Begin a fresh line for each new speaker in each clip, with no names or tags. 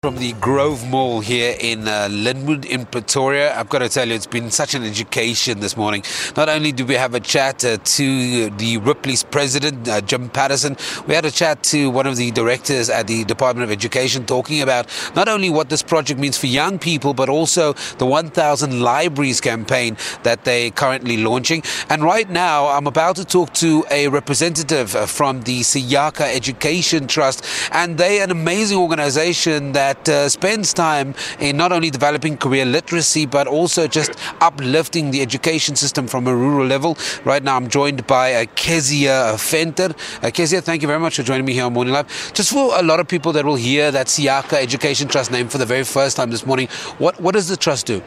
From the Grove Mall here in Linwood in Pretoria. I've got to tell you, it's been such an education this morning. Not only did we have a chat to the Ripleys president, Jim Patterson, we had a chat to one of the directors at the Department of Education talking about not only what this project means for young people, but also the 1,000 libraries campaign that they're currently launching. And right now, I'm about to talk to a representative from the Siyakha Education Trust, and they're an amazing organization that spends time in not only developing career literacy but also just uplifting the education system from a rural level. Right now I'm joined by Keziah Venter. Keziah, thank you very much for joining me here on Morning Live. Just for a lot of people that will hear that Siyakha Education Trust name for the very first time this morning, what does the trust do?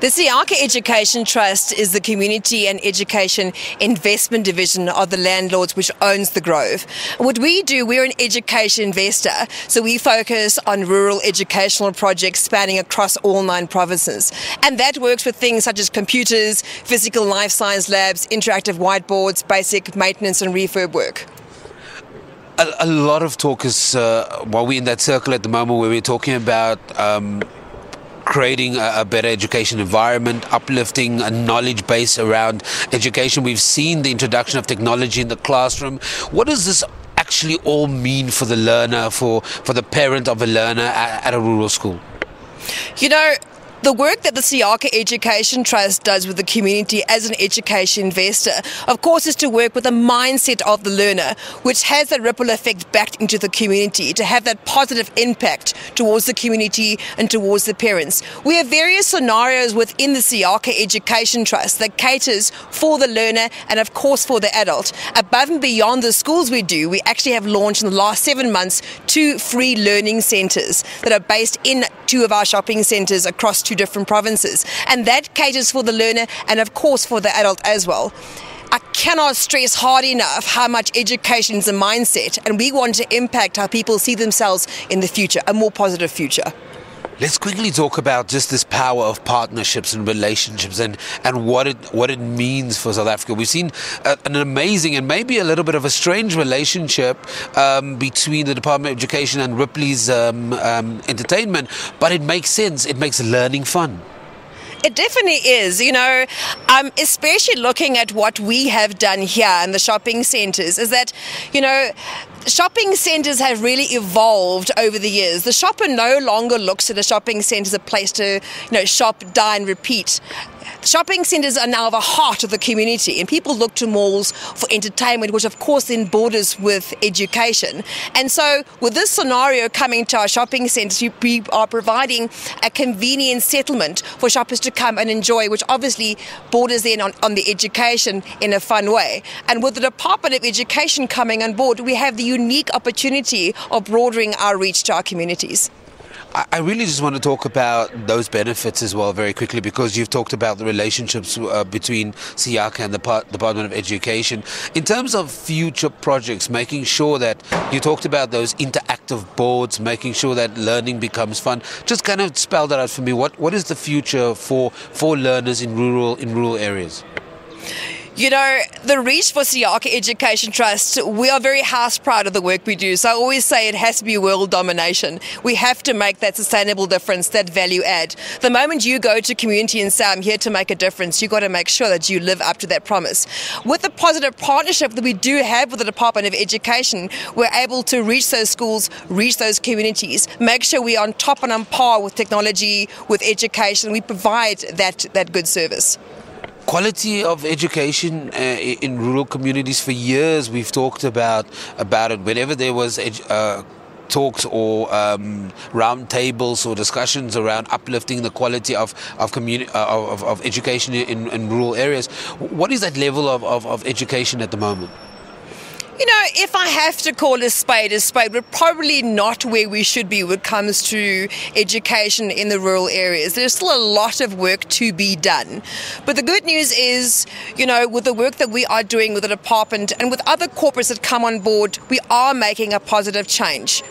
The Siyakha Education Trust is the community and education investment division of the landlords which owns the Grove. What we do, we're an education investor, so we focus on rural educational projects spanning across all 9 provinces. And that works with things such as computers, physical life science labs, interactive whiteboards, basic maintenance and refurb work.
A lot of talk is, while we're in that circle at the moment where we're talking about creating a better education environment, uplifting a knowledge base around education. We've seen the introduction of technology in the classroom. What does this actually all mean for the learner, for the parent of a learner at a rural school?
You know, the work that the Siyakha Education Trust does with the community as an education investor, of course, is to work with the mindset of the learner, which has that ripple effect back into the community, to have that positive impact towards the community and towards the parents. We have various scenarios within the Siyakha Education Trust that caters for the learner and, of course, for the adult. Above and beyond the schools we do, we actually have launched in the last 7 months 2 free learning centres that are based in 2 of our shopping centres across 2 different provinces, and that caters for the learner and of course for the adult as well. I cannot stress hard enough how much education is a mindset, and we want to impact how people see themselves in the future, a more positive future.
Let's quickly talk about just this power of partnerships and relationships and what it means for South Africa. We've seen an amazing and maybe a little bit of a strange relationship between the Department of Education and Ripley's entertainment, but it makes sense. It makes learning fun.
It definitely is, especially looking at what we have done here in the shopping centres, is that, shopping centres have really evolved over the years. The shopper no longer looks at a shopping centre as a place to, shop, dine, repeat. Shopping centres are now the heart of the community, and people look to malls for entertainment, which of course then borders with education. And so with this scenario coming to our shopping centres, we are providing a convenient settlement for shoppers to come and enjoy, which obviously borders then on the education in a fun way. And with the Department of Education coming on board, we have the unique opportunity of broadening our reach to our communities.
I really just want to talk about those benefits as well very quickly, because you've talked about the relationships between Siyakha and the Department of Education. In terms of future projects, making sure that you talked about those interactive boards, making sure that learning becomes fun. Just kind of spell that out for me. What is the future for learners in rural areas?
The reach for Siyakha Education Trust, we are very house proud of the work we do. So I always say it has to be world domination. We have to make that sustainable difference, that value add. The moment you go to community and say, I'm here to make a difference, you've got to make sure that you live up to that promise. With the positive partnership that we do have with the Department of Education, we're able to reach those schools, reach those communities, make sure we're on top and on par with technology, with education. We provide that good service.
Quality of education in rural communities, for years we've talked about it. Whenever there was talks or round tables or discussions around uplifting the quality of education in rural areas. What is that level of education at the moment?
If I have to call a spade, we're probably not where we should be when it comes to education in the rural areas. There's still a lot of work to be done. But the good news is, with the work that we are doing with the department and with other corporates that come on board, we are making a positive change.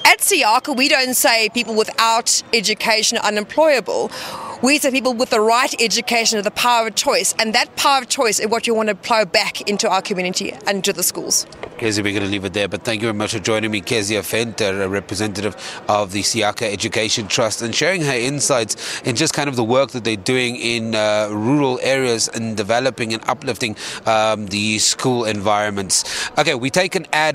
At Siyakha, we don't say people without education are unemployable. We say people with the right education have the power of choice, and that power of choice is what you want to plow back into our community and into the schools.
Keziah, we're going to leave it there, but thank you very much for joining me. Keziah Venter, a representative of the Siyakha Education Trust, and sharing her insights in just kind of the work that they're doing in rural areas and developing and uplifting the school environments. Okay, we take an ad.